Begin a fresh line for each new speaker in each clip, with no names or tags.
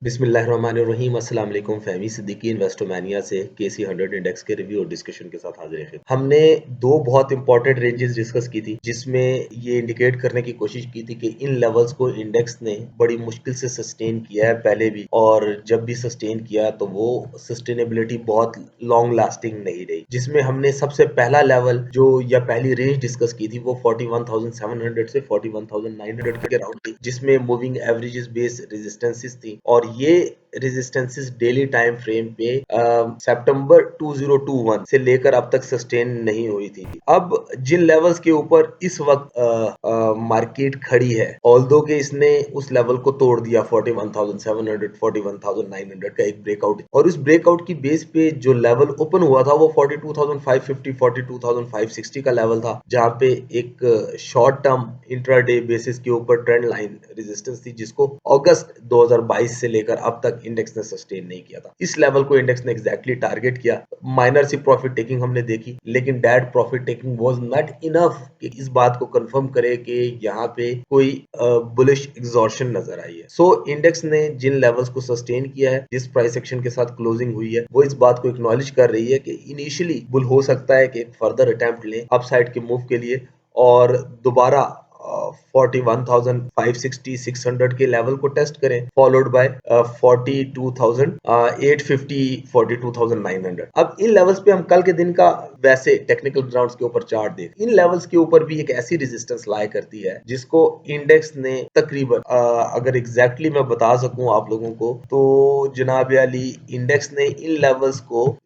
बिस्मिल्लाहिर्रहमानिर्रहीम अस्सलाम वालेकुम फहमी सिद्दीकी इन्वेस्टोमेनिया से केसी 100 इंडेक्स के रिव्यू और डिस्कशन के साथ हाजिर है। हमने दो बहुत इंपॉर्टेंट रेंजेस डिस्कस की थी जिसमें ये इंडिकेट करने की कोशिश की थी कि इन लेवल्स को इंडेक्स ने बड़ी मुश्किल से सस्टेन किया है पहले भी, और जब भी सस्टेन किया तो वो सस्टेनेबिलिटी बहुत लॉन्ग लास्टिंग नहीं रही। जिसमें हमने सबसे पहला लेवल जो या पहली रेंज डिस्कस की थी वो 41,700 से 41,900 के अराउंड थी, जिसमें मूविंग एवरेजेस बेस्ड रेजिस्टेंसेस थी, और ये रेजिस्टेंसेस डेली टाइम फ्रेम पे सितंबर 2021 से लेकर अब तक सस्टेन नहीं हुई थी। अब जिन लेवल्स के ऊपर इस वक्त मार्केट खड़ी है, ऑल्दो के इसने उस लेवल को तोड़ दिया 41,700 41,900 का एक ब्रेकआउट, और उस ब्रेकआउट की बेस पे जो लेवल ओपन हुआ था वो 42,550 42,560 का लेवल था, जहां पे एक शॉर्ट टर्म इंट्राडे बेसिस के ऊपर ट्रेंड लाइन रेजिस्टेंस थी, जिसको अगस्त 2022 से लेकर अब तक इंडेक्स ने सस्टेन नहीं किया था। इस लेवल को इंडेक्स ने एग्जैक्टली टारगेट किया। माइनर सी प्रॉफिट टेकिंग हमने देखी, लेकिन that profit taking was not enough कि इस बात को कंफर्म करे कि यहाँ पे कोई बुलिश एग्जॉर्शन नजर आई है। सो इंडेक्स ने जिन लेवल्स को सस्टेन किया है, जिस प्राइस एक्शन के साथ क्लोजिंग हुई है, वो इस बात को एक्नॉलेज कर रही है कि इनिशियली बुल हो सकता है कि एक फर्दर अटेम्प्ट लें अपसाइड के मूव के लिए, और दोबारा 41,560 600 के लेवल को टेस्ट करें, फॉलोड बाय 42,850 42,900। अब इन लेवल्स पे हम कल के दिन का वैसे टेक्निकल ग्राउंड्स के ऊपर चार्ट देख, इन लेवल्स के ऊपर भी एक ऐसी रेजिस्टेंस लाए करती है जिसको इंडेक्स ने तकरीबन अगर एग्जैक्टली मैं बता सकूं आप लोगों को, तो जनाब अली इंडेक्स ने इन लेवल्स को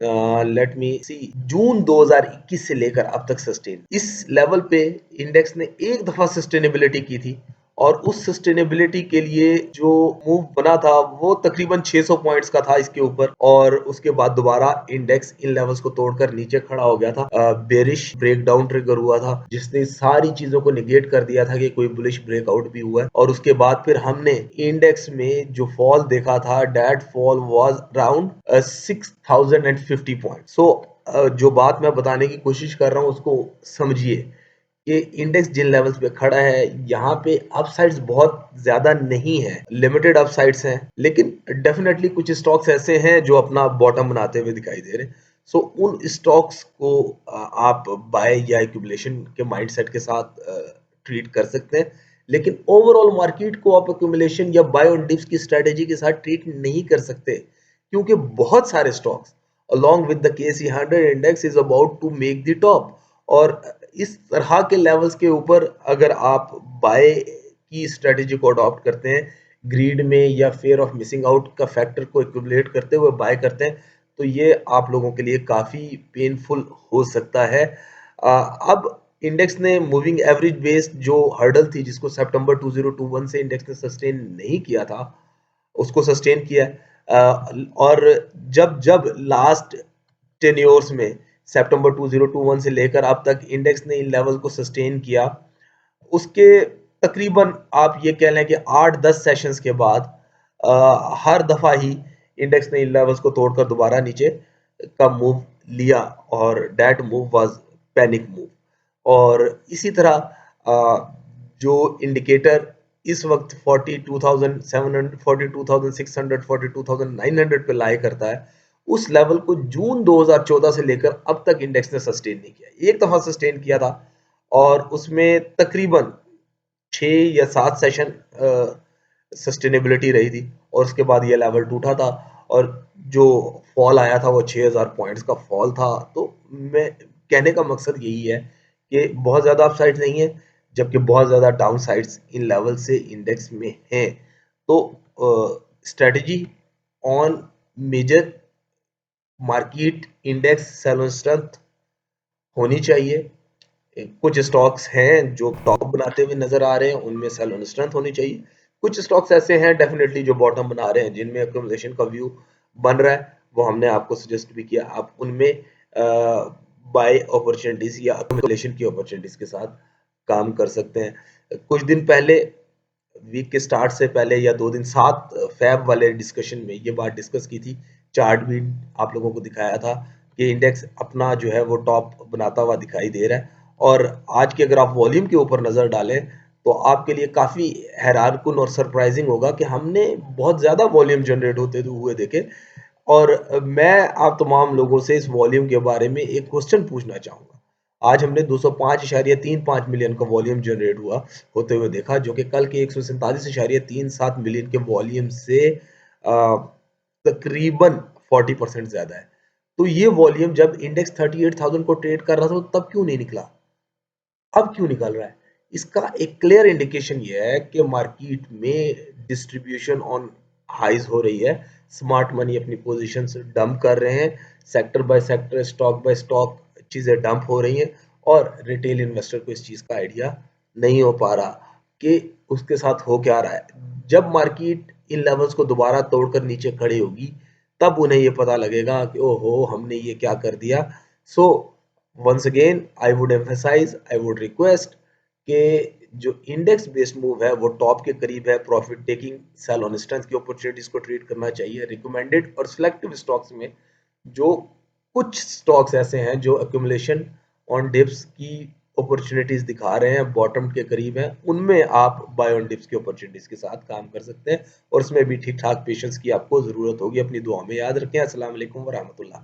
लेट मी सी जून 2021 से लेकर अब तक सस्टेन, इस लेवल पे इंडेक्स ने एक दफा सस्टेनेबिलिटी की थी, और उस सस्टेनेबिलिटी के लिए जो मूव बना था वो तकरीबन 600 पॉइंट्स का था इसके ऊपर, और उसके बाद दोबारा इंडेक्स इन लेवल्स को तोड़कर नीचे खड़ा हो गया था। बेरिश ब्रेकडाउन ट्रिगर हुआ था जिसने सारी चीजों को निगेट कर दिया था कि कोई बुलिश ब्रेकआउट भी हुआ है, और उसके बाद फिर हमने इंडेक्स में जो फॉल देखा था, that fall was around 6050 point. So जो बात मैं बताने की कोशिश कर रहा हूँ उसको समझिए कि इंडेक्स जिन लेवल्स पे खड़ा है, यहाँ पे अपसाइड्स बहुत ज्यादा नहीं है, लिमिटेड अपसाइड्स हैं, लेकिन डेफिनेटली कुछ स्टॉक्स ऐसे हैं जो अपना बॉटम बनाते हुए दिखाई दे रहे हैं। सो उन स्टॉक्स को आप बाय या एक्यूमुलेशन के माइंडसेट के साथ ट्रीट कर सकते हैं, लेकिन ओवरऑल मार्केट को आप एक्यूमुलेशन या बाय ऑन डिप्स की स्ट्रेटेजी के साथ ट्रीट नहीं कर सकते, क्योंकि बहुत सारे stocks along with the KC 100 index is about to make the top, और इस तरह के लेवल्स के ऊपर अगर आप बाय की स्ट्रेटेजी को अडॉप्ट करते हैं, ग्रीड में या फेयर ऑफ मिसिंग आउट का फैक्टर को एक्यूमुलेट करते हुए बाय करते हैं, तो ये आप लोगों के लिए काफी पेनफुल हो सकता है। अब इंडेक्स ने मूविंग एवरेज बेस्ड जो हर्डल थी, जिसको सितंबर 2021 से इंडेक्स ने सस्टेन नहीं किया था, उसको सस्टेन किया। और जब जब लास्ट 10 ईयर्स में सितंबर 2021 से लेकर अब तक इंडेक्स ने इन लेवल को सस्टेन किया, उसके तकरीबन आप ये कह लें कि 8-10 सेशंस के बाद हर दफा ही इंडेक्स ने इन लेवल्स को तोड़कर दोबारा नीचे का मूव लिया, और that move was panic move. और इसी तरह जो इंडिकेटर इस वक्त 42,700 42,600 42,900 पे लाई करता है, उस लेवल को जून 2014 से लेकर अब तक इंडेक्स ने सस्टेन नहीं किया। एक दफा सस्टेन किया था, और उसमें तकरीबन 6 या 7 सेशन सस्टेनेबिलिटी रही थी, और उसके बाद ये लेवल टूटा था, और जो फॉल आया था वो 6000 पॉइंट्स का फॉल था। तो मैं कहने का मकसद यही है कि बहुत ज्यादा अपसाइड नहीं है, जबकि बहुत ज्यादा डाउन साइड्स इन लेवल से इंडेक्स में हैं। तो strategy on major market index sell strength होनी चाहिए। कुछ स्टॉक्स हैं जो टॉप बनाते हुए नजर आ रहे हैं, उनमें सेल ऑन स्ट्रेंथ होनी चाहिए। कुछ स्टॉक्स ऐसे हैं डेफिनेटली जो बॉटम बना रहे हैं, जिनमें एक्यूमुलेशन का व्यू बन रहा है, वो हमने आपको सजेस्ट भी किया। आप उनमें बाय अपॉर्चुनिटीज या एक्यूमुलेशन की अपॉर्चुनिटीज के साथ काम कर सकते हैं। कुछ दिन पहले, वीक के स्टार्ट से पहले या 2 दिन 7 फैब वाले डिस्कशन में ये बात डिस्कस की थी, चार्ट भी आप लोगों को दिखाया था कि इंडेक्स अपना जो है वो टॉप बनाता हुआ दिखाई दे रहा है। और आज की अगर आप वॉल्यूम के ऊपर नजर डालें तो आपके लिए काफ़ी हैरानकुन और सरप्राइजिंग होगा कि हमने बहुत ज़्यादा वॉल्यूम जनरेट होते हुए देखे। और मैं आप तमाम लोगों से इस वॉल्यूम के बारे में एक क्वेश्चन पूछना चाहूँगा। आज हमने 205.35 मिलियन का वॉल्यूम जनरेट हुआ होते हुए देखा, जो कि कल के 147.37 मिलियन के वॉल्यूम से तकरीबन 40% ज़्यादा है। तो ये वॉल्यूम जब इंडेक्स 38,000 को ट्रेड कर रहा था, तो तब क्यों नहीं निकला? अब क्यों निकल रहा है? इसका एक क्लियर इंडिकेशन ये है कि मार्केट में डिस्ट्रीब्यूशन ऑन हाइज हो रही है। स्मार्ट मनी अपनी पोजीशंस डंप कर रहे हैं। Sector by sector, stock by stock चीजें डंप हो रही हैं और रिटेल इन्वेस्टर को इस चीज का आइडिया नहीं हो पा रहा कि उसके साथ हो क्या रहा है। जब मार्केट इन लेवल्स को दोबारा तोड़कर नीचे खड़ी होगी, तब उन्हें ये पता लगेगा कि ओहो हमने ये क्या कर दिया। सो once again I would emphasize, I would request कि जो इंडेक्स बेस्ड मूव है वो टॉप के करीब है। Profit taking, sell on strength की अपॉर्चुनिटीज को ट्रीट करना चाहिए। रिकमेंडेड और सिलेक्टिव स्टॉक्स में जो कुछ स्टॉक्स ऐसे हैं जो एक्यूमुलेशन ऑन डिप्स की अपॉर्चुनिटीज दिखा रहे हैं, बॉटम के करीब हैं, उनमें आप बाय ऑन डिप्स की अपॉर्चुनिटीज के साथ काम कर सकते हैं और उसमें भी ठीक ठाक पेशेंस की आपको जरूरत होगी। अपनी दुआ में याद रखें। अस्सलाम वालेकुम व रहमतुल्लाह।